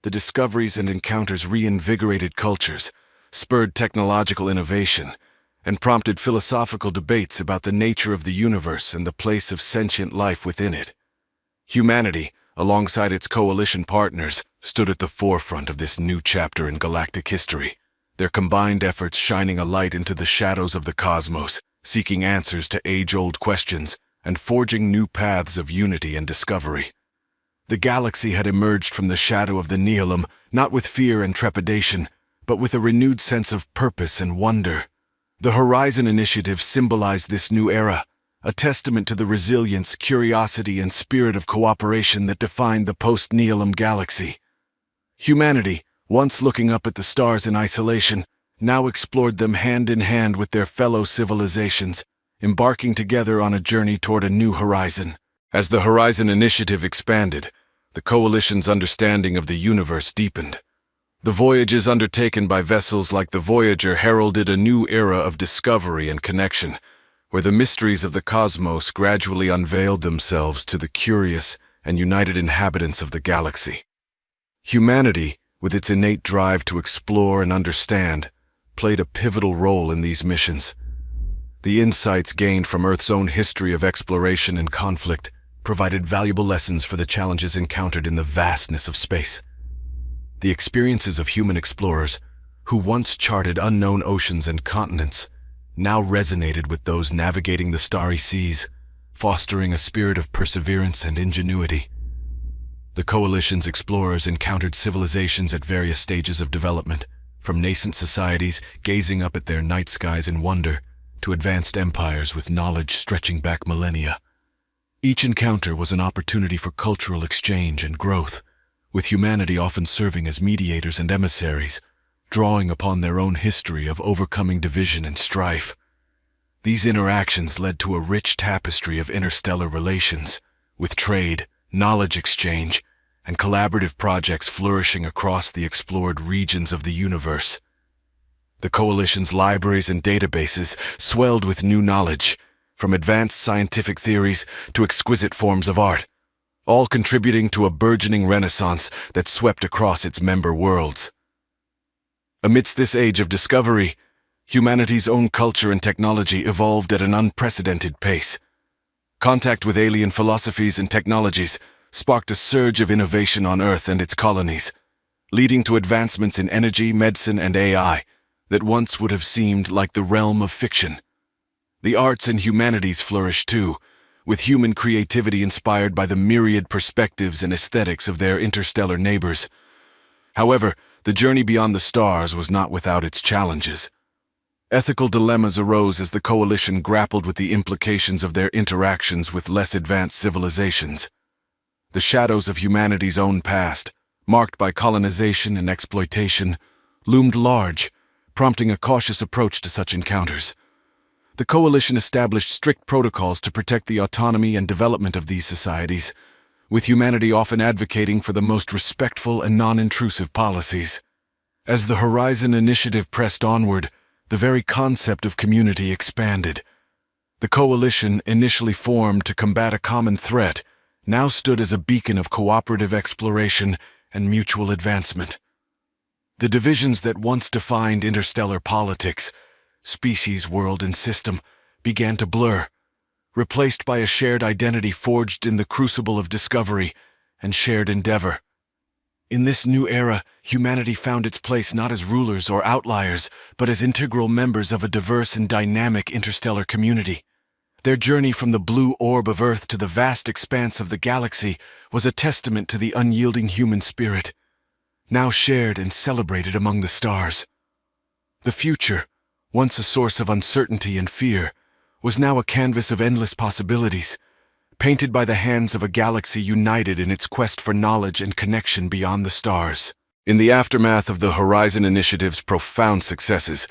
The discoveries and encounters reinvigorated cultures, spurred technological innovation, and prompted philosophical debates about the nature of the universe and the place of sentient life within it. Humanity, alongside its Coalition partners, stood at the forefront of this new chapter in galactic history, their combined efforts shining a light into the shadows of the cosmos, seeking answers to age-old questions, and forging new paths of unity and discovery. The galaxy had emerged from the shadow of the nihilum, not with fear and trepidation, but with a renewed sense of purpose and wonder. The Horizon Initiative symbolized this new era, a testament to the resilience, curiosity, and spirit of cooperation that defined the post-nihilum galaxy. Humanity, once looking up at the stars in isolation, now explored them hand in hand with their fellow civilizations, embarking together on a journey toward a new horizon. As the Horizon Initiative expanded, the Coalition's understanding of the universe deepened. The voyages undertaken by vessels like the Voyager heralded a new era of discovery and connection, where the mysteries of the cosmos gradually unveiled themselves to the curious and united inhabitants of the galaxy. Humanity, with its innate drive to explore and understand, played a pivotal role in these missions. The insights gained from Earth's own history of exploration and conflict provided valuable lessons for the challenges encountered in the vastness of space. The experiences of human explorers, who once charted unknown oceans and continents, now resonated with those navigating the starry seas, fostering a spirit of perseverance and ingenuity. The Coalition's explorers encountered civilizations at various stages of development, from nascent societies gazing up at their night skies in wonder, to advanced empires with knowledge stretching back millennia. Each encounter was an opportunity for cultural exchange and growth, with humanity often serving as mediators and emissaries, drawing upon their own history of overcoming division and strife. These interactions led to a rich tapestry of interstellar relations, with trade, knowledge exchange, and collaborative projects flourishing across the explored regions of the universe. The Coalition's libraries and databases swelled with new knowledge, from advanced scientific theories to exquisite forms of art, all contributing to a burgeoning renaissance that swept across its member worlds. Amidst this age of discovery, humanity's own culture and technology evolved at an unprecedented pace. Contact with alien philosophies and technologies sparked a surge of innovation on Earth and its colonies, leading to advancements in energy, medicine, and AI that once would have seemed like the realm of fiction. The arts and humanities flourished too, with human creativity inspired by the myriad perspectives and aesthetics of their interstellar neighbors. However, the journey beyond the stars was not without its challenges. Ethical dilemmas arose as the Coalition grappled with the implications of their interactions with less advanced civilizations. The shadows of humanity's own past, marked by colonization and exploitation, loomed large, prompting a cautious approach to such encounters. The Coalition established strict protocols to protect the autonomy and development of these societies, with humanity often advocating for the most respectful and non-intrusive policies. As the Horizon Initiative pressed onward, the very concept of community expanded. The Coalition, initially formed to combat a common threat, now stood as a beacon of cooperative exploration and mutual advancement. The divisions that once defined interstellar politics, species, world, and system, began to blur, replaced by a shared identity forged in the crucible of discovery and shared endeavor. In this new era, humanity found its place not as rulers or outliers, but as integral members of a diverse and dynamic interstellar community. Their journey from the blue orb of Earth to the vast expanse of the galaxy was a testament to the unyielding human spirit, now shared and celebrated among the stars. The future, once a source of uncertainty and fear, was now a canvas of endless possibilities, painted by the hands of a galaxy united in its quest for knowledge and connection beyond the stars. In the aftermath of the Horizon Initiative's profound successes,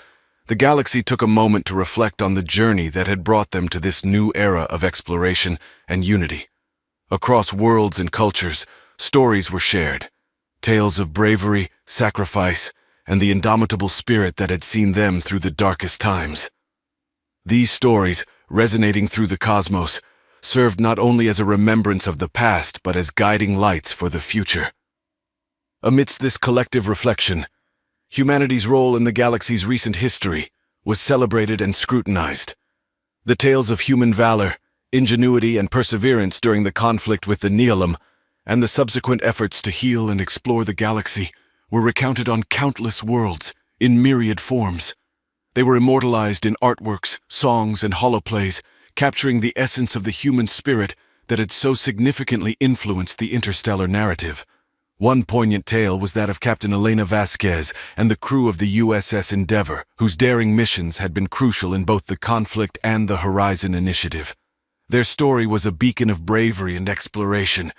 the galaxy took a moment to reflect on the journey that had brought them to this new era of exploration and unity. Across worlds and cultures, stories were shared, tales of bravery, sacrifice, and the indomitable spirit that had seen them through the darkest times. These stories, resonating through the cosmos, served not only as a remembrance of the past but as guiding lights for the future. Amidst this collective reflection, humanity's role in the galaxy's recent history was celebrated and scrutinized. The tales of human valor, ingenuity, and perseverance during the conflict with the Neolum, and the subsequent efforts to heal and explore the galaxy, were recounted on countless worlds, in myriad forms. They were immortalized in artworks, songs, and holoplays, capturing the essence of the human spirit that had so significantly influenced the interstellar narrative. One poignant tale was that of Captain Elena Vasquez and the crew of the USS Endeavour, whose daring missions had been crucial in both the conflict and the Horizon Initiative. Their story was a beacon of bravery and exploration,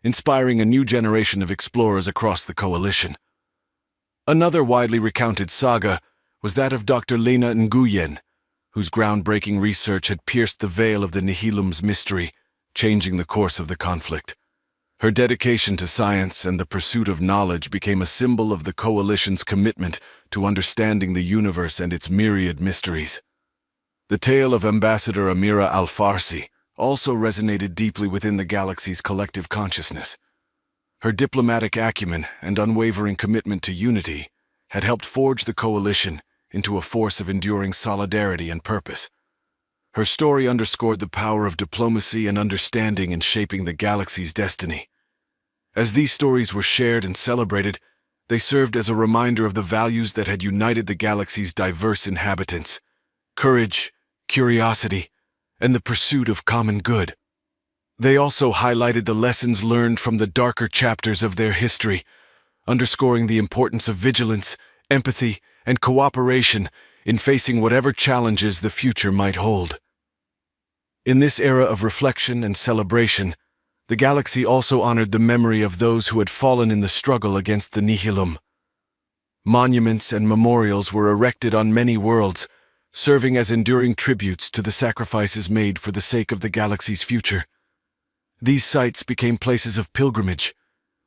inspiring a new generation of explorers across the Coalition. Another widely recounted saga was that of Dr. Lena Nguyen, whose groundbreaking research had pierced the veil of the Nihilum's mystery, changing the course of the conflict. Her dedication to science and the pursuit of knowledge became a symbol of the Coalition's commitment to understanding the universe and its myriad mysteries. The tale of Ambassador Amira Al-Farsi also resonated deeply within the galaxy's collective consciousness. Her diplomatic acumen and unwavering commitment to unity had helped forge the Coalition into a force of enduring solidarity and purpose. Her story underscored the power of diplomacy and understanding in shaping the galaxy's destiny. As these stories were shared and celebrated, they served as a reminder of the values that had united the galaxy's diverse inhabitants: courage, curiosity, and the pursuit of common good. They also highlighted the lessons learned from the darker chapters of their history, underscoring the importance of vigilance, empathy, and cooperation in facing whatever challenges the future might hold. In this era of reflection and celebration, The galaxy also honored the memory of those who had fallen in the struggle against the nihilum. Monuments and memorials were erected on many worlds, serving as enduring tributes to the sacrifices made for the sake of the galaxy's future. These sites became places of pilgrimage,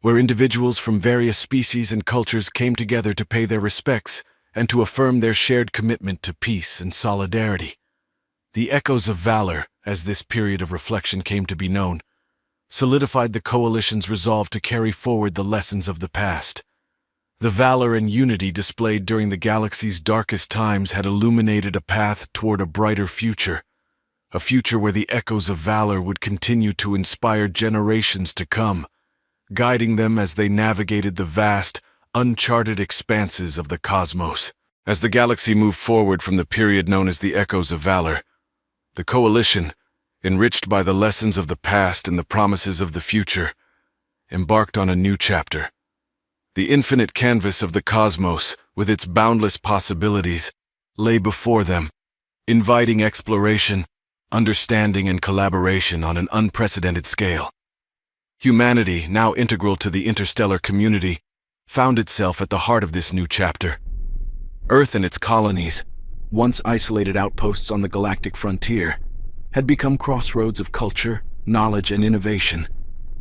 where individuals from various species and cultures came together to pay their respects and to affirm their shared commitment to peace and solidarity. The Echoes of Valor, as this period of reflection came to be known, solidified the Coalition's resolve to carry forward the lessons of the past. The valor and unity displayed during the galaxy's darkest times had illuminated a path toward a brighter future, a future where the Echoes of Valor would continue to inspire generations to come, guiding them as they navigated the vast, uncharted expanses of the cosmos. As the galaxy moved forward from the period known as the Echoes of Valor, the Coalition, enriched by the lessons of the past and the promises of the future, embarked on a new chapter. The infinite canvas of the cosmos, with its boundless possibilities, lay before them, inviting exploration, understanding, and collaboration on an unprecedented scale. Humanity, now integral to the interstellar community, found itself at the heart of this new chapter. Earth and its colonies, once isolated outposts on the galactic frontier, had become crossroads of culture, knowledge, and innovation,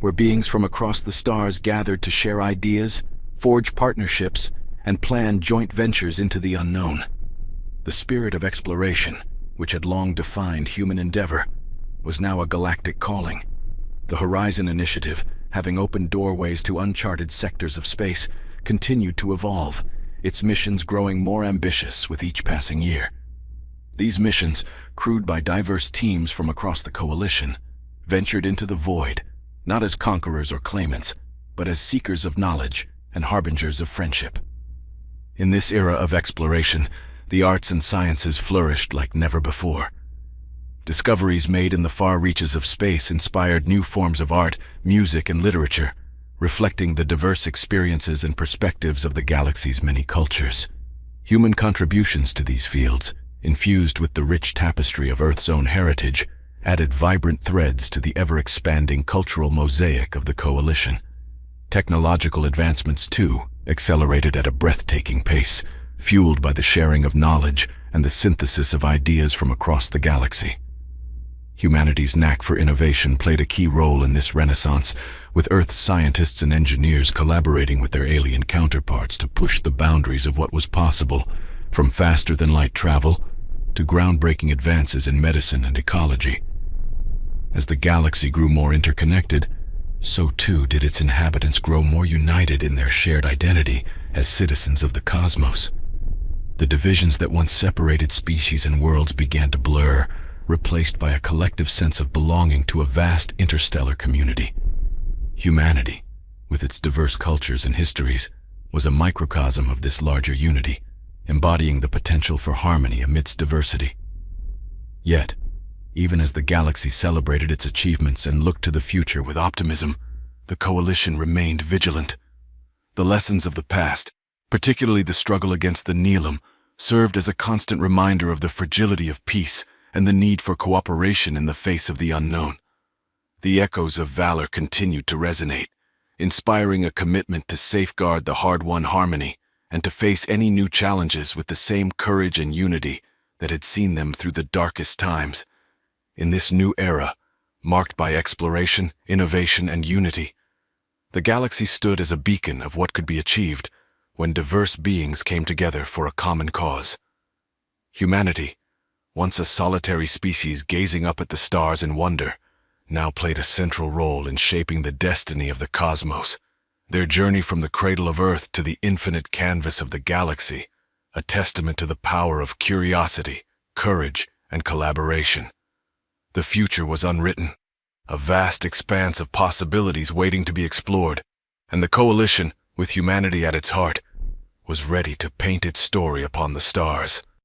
where beings from across the stars gathered to share ideas, forge partnerships, and plan joint ventures into the unknown. The spirit of exploration, which had long defined human endeavor, was now a galactic calling. The Horizon Initiative, having opened doorways to uncharted sectors of space, continued to evolve, its missions growing more ambitious with each passing year. These missions, crewed by diverse teams from across the Coalition, ventured into the void, not as conquerors or claimants, but as seekers of knowledge and harbingers of friendship. In this era of exploration, the arts and sciences flourished like never before. Discoveries made in the far reaches of space inspired new forms of art, music, and literature, reflecting the diverse experiences and perspectives of the galaxy's many cultures. Human contributions to these fields, infused with the rich tapestry of Earth's own heritage, added vibrant threads to the ever-expanding cultural mosaic of the Coalition. Technological advancements, too, accelerated at a breathtaking pace, fueled by the sharing of knowledge and the synthesis of ideas from across the galaxy. Humanity's knack for innovation played a key role in this renaissance, with Earth's scientists and engineers collaborating with their alien counterparts to push the boundaries of what was possible, from faster-than-light travel to groundbreaking advances in medicine and ecology. As the galaxy grew more interconnected, so too did its inhabitants grow more united in their shared identity as citizens of the cosmos. The divisions that once separated species and worlds began to blur, replaced by a collective sense of belonging to a vast interstellar community. Humanity, with its diverse cultures and histories, was a microcosm of this larger unity, embodying the potential for harmony amidst diversity. Yet, even as the galaxy celebrated its achievements and looked to the future with optimism, the Coalition remained vigilant. The lessons of the past, particularly the struggle against the nihilum, served as a constant reminder of the fragility of peace and the need for cooperation in the face of the unknown. The Echoes of Valor continued to resonate, inspiring a commitment to safeguard the hard-won harmony and to face any new challenges with the same courage and unity that had seen them through the darkest times. In this new era, marked by exploration, innovation, and unity, the galaxy stood as a beacon of what could be achieved when diverse beings came together for a common cause. Humanity, once a solitary species gazing up at the stars in wonder, now played a central role in shaping the destiny of the cosmos. Their journey from the cradle of Earth to the infinite canvas of the galaxy, a testament to the power of curiosity, courage, and collaboration. The future was unwritten, a vast expanse of possibilities waiting to be explored, and the Coalition, with humanity at its heart, was ready to paint its story upon the stars.